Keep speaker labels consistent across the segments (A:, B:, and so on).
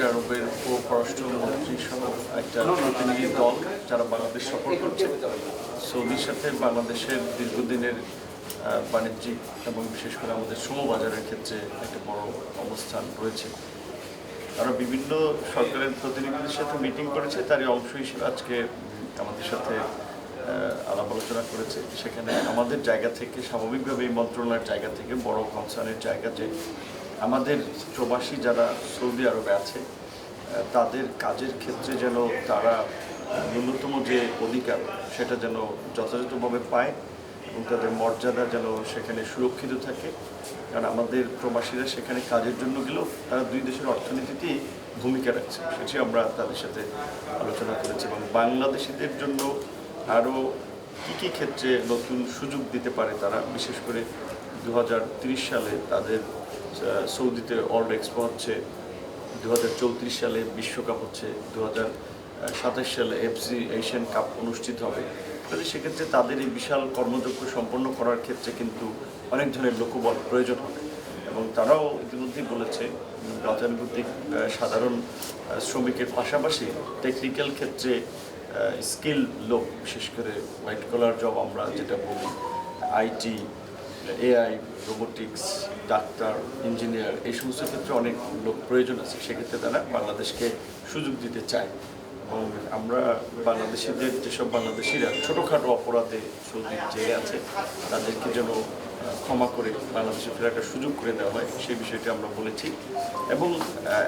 A: আরবের পররাষ্ট্রমন্ত্রী সহ একটা প্রতিনিধি দল যারা বাংলাদেশ সফর করছে। সৌদির সাথে বাংলাদেশের দীর্ঘদিনের বাণিজ্যিক এবং বিশেষ করে আমাদের শ্রমবাজারের ক্ষেত্রে একটা বড় অবস্থান রয়েছে। তারা বিভিন্ন সরকারের প্রতিনিধিদের সাথে মিটিং করেছে, তারই অংশ হিসেবে আজকে আমাদের সাথে আলাপ আলোচনা করেছে। সেখানে আমাদের জায়গা থেকে স্বাভাবিকভাবে এই মন্ত্রণালয়ের জায়গা থেকে বড় কনসার্নের জায়গা যে আমাদের প্রবাসী যারা সৌদি আরবে আছে তাদের কাজের ক্ষেত্রে যেন তারা ন্যূনতম যে অধিকার সেটা যেন যথাযথভাবে পায় এবং তাদের মর্যাদা যেন সেখানে সুরক্ষিত থাকে। কারণ আমাদের প্রবাসীরা সেখানে কাজের জন্য গেলেও তারা দুই দেশের অর্থনীতিতেই ভূমিকা রাখছে, সেটি আমরা তাদের সাথে আলোচনা করেছি। এবং বাংলাদেশিদের জন্য আরও কী ক্ষেত্রে নতুন সুযোগ দিতে পারে তারা, বিশেষ করে 2030 সালে তাদের সৌদিতে ওয়ার্ল্ড এক্সপো হচ্ছে, 2034 সালে বিশ্বকাপ হচ্ছে, 2027 সালে এফসি এশিয়ান কাপ অনুষ্ঠিত হবে। তাহলে সেক্ষেত্রে তাদের এই বিশাল কর্মযজ্ঞ সম্পন্ন করার ক্ষেত্রে কিন্তু অনেক ধরনের লোকবল প্রয়োজন হবে। এবং তারাও ইতিমধ্যেই বলেছে গতানুগতিক সাধারণ শ্রমিকের পাশাপাশি টেকনিক্যাল ক্ষেত্রে স্কিল লোক, বিশেষ করে হোয়াইট কলার জব আমরা যেটা বলি, IT, AI, robotics, doctor, engineer, এই সমস্ত ক্ষেত্রে অনেক লোক প্রয়োজন আছে। সেক্ষেত্রে তারা বাংলাদেশকে সুযোগ দিতে চায়। এবং আমরা বাংলাদেশিদের যেসব বাংলাদেশিরা ছোটোখাটো অপরাধে সৌদি জেলে আছে তাদেরকে যেন ক্ষমা করে বাংলাদেশে ফেরার সুযোগ করে দেওয়া হয়, সেই বিষয়টি আমরা বলেছি। এবং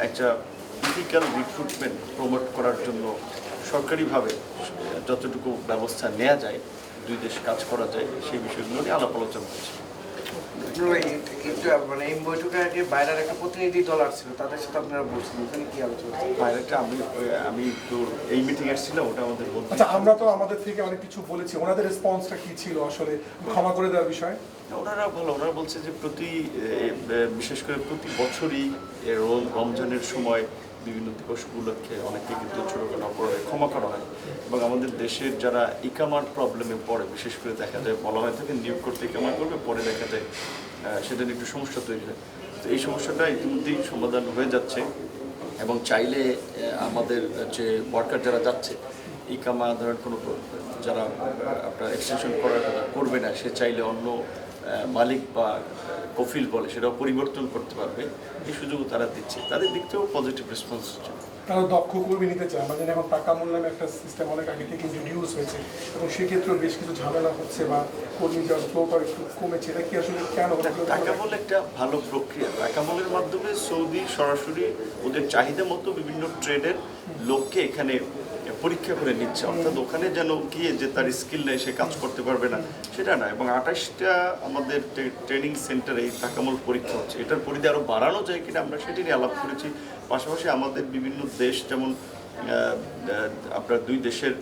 A: একটা ইথিক্যাল রিক্রুটমেন্ট প্রমোট করার জন্য সরকারিভাবে যতটুকু ব্যবস্থা নেওয়া যায়, দুই দেশ কাজ করা যায়, সেই বিষয়গুলো নিয়ে আলাপ আলোচনা করছি।
B: কিন্তু মানে এই বৈঠকে আগে বাইরের একটা প্রতিনিধি দল আসছিল, তাদের সাথে আপনারা বলছিলেন, ওখানে কি আলোচনা?
A: বাইরেটা আমি তো এই মিটিং আসছিলাম, ওটা আমাদের বলতে।
C: আচ্ছা, আমরা তো আমাদের থেকে অনেক কিছু বলেছি, ওনাদের রেসপন্সটা কি ছিল আসলে ক্ষমা করে দেওয়ার বিষয়ে?
A: ওনারা বলছে যে বিশেষ করে প্রতি বছরই রমজানের সময় বিভিন্ন দিবস উপলক্ষে অনেকে কিন্তু ছোটোখাটো অপরাধে ক্ষমা করা হয়। এবং আমাদের দেশের যারা ইকামার প্রবলেমে পড়ে, বিশেষ করে দেখা যায় বলা হয় থাকে নিয়োগ করতে ইকামা করবে, পরে দেখা যায় সেটা নিয়ে একটু সমস্যা তৈরি হয়। তো এই সমস্যাটা ইতিমধ্যেই সমাধান হয়ে যাচ্ছে। এবং চাইলে আমাদের যে ওয়ার্কার যারা যাচ্ছে ইকামা ধরেন কোনো যারা আপনার এক্সটেনশন করার কথা করবে না, সে চাইলে অন্য মালিক বা কফিল বলে সেটাও পরিবর্তন করতে পারবে, এই সুযোগও তারা দিচ্ছে। তাদের দিক থেকেও পজিটিভ রেসপন্স হচ্ছে।
C: তারা দক্ষ কর্মী নিতে চায়। আমাদের এখন টাকা মূল নামে একটা সিস্টেম অনেক আগে থেকে ইন্ট্রোডিউস হয়েছে এবং সেক্ষেত্রেও বেশ কিছু ঝামেলা হচ্ছে বা কর্মী যাওয়ার ফ্লোটা একটু কমেছে। এটা কি আসলে কেন?
A: টাকা মূল একটা ভালো প্রক্রিয়া। টাকা মূলের মাধ্যমে সৌদি সরাসরি ওদের চাহিদা মতো বিভিন্ন ট্রেডের লোককে এখানে পরীক্ষা করে নিচ্ছে, অর্থাৎ ওখানে যেন গিয়ে যে তার স্কিল নেই সে কাজ করতে পারবে না সেটা না। এবং 28টা আমাদের ট্রেনিং সেন্টারে এই টাকামূল পরীক্ষা হচ্ছে। এটার পরিধি আরও বাড়ানো যায় কিনা আমরা সেটি নিয়ে আলাপ করেছি। পাশাপাশি আমাদের বিভিন্ন দেশ যেমন আপনার দুই দেশের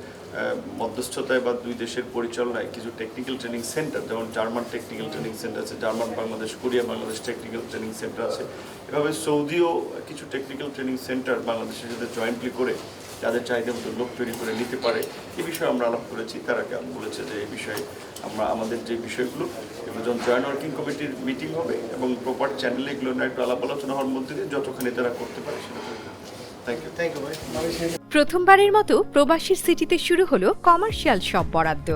A: মধ্যস্থতায় বা দুই দেশের পরিচালনায় কিছু টেকনিক্যাল ট্রেনিং সেন্টার, যেমন জার্মান টেকনিক্যাল ট্রেনিং সেন্টার আছে, German Bangladesh, Korea Bangladesh technical training centre আছে। এভাবে সৌদিও কিছু টেকনিক্যাল ট্রেনিং সেন্টার বাংলাদেশের সাথে জয়েন্টলি করে তাদের চাহিদা মতো লোক তৈরি করে নিতে পারে, এই বিষয়ে আমরা আলাপ করেছি। তারা বলেছে যে এই বিষয়ে আমরা আমাদের যে বিষয়গুলো এগুলো যখন জয়েন্ট ওয়ার্কিং কমিটির মিটিং হবে এবং প্রপার চ্যানেলে এগুলো নিয়ে একটু আলাপ আলোচনা হওয়ার মধ্যে দিয়ে যতখানি তারা করতে পারে সেটা করবে। থ্যাংক ইউ ভাই।
D: প্রথমবারের মতো প্রবাসীর সিটিতে শুরু হলো কমার্শিয়াল শপ বরাদ্দ।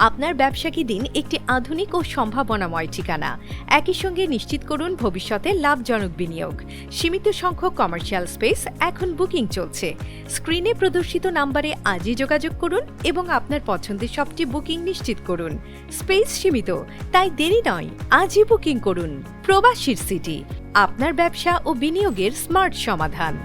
D: আপনার ব্যবসাকে দিন একটি আধুনিক ও সম্ভাবনাময় ঠিকানা। একই সঙ্গে নিশ্চিত করুন ভবিষ্যতে লাভজনক বিনিয়োগ। সীমিত সংখ্যক কমার্শিয়াল স্পেস এখন বুকিং চলছে। স্ক্রিনে প্রদর্শিত নাম্বারে আজই যোগাযোগ করুন এবং আপনার পছন্দের শপটি বুকিং নিশ্চিত করুন। স্পেস সীমিত, তাই দেরি নয়, আজই বুকিং করুন। প্রবাসীর সিটি, আপনার ব্যবসা ও বিনিয়োগের স্মার্ট সমাধান।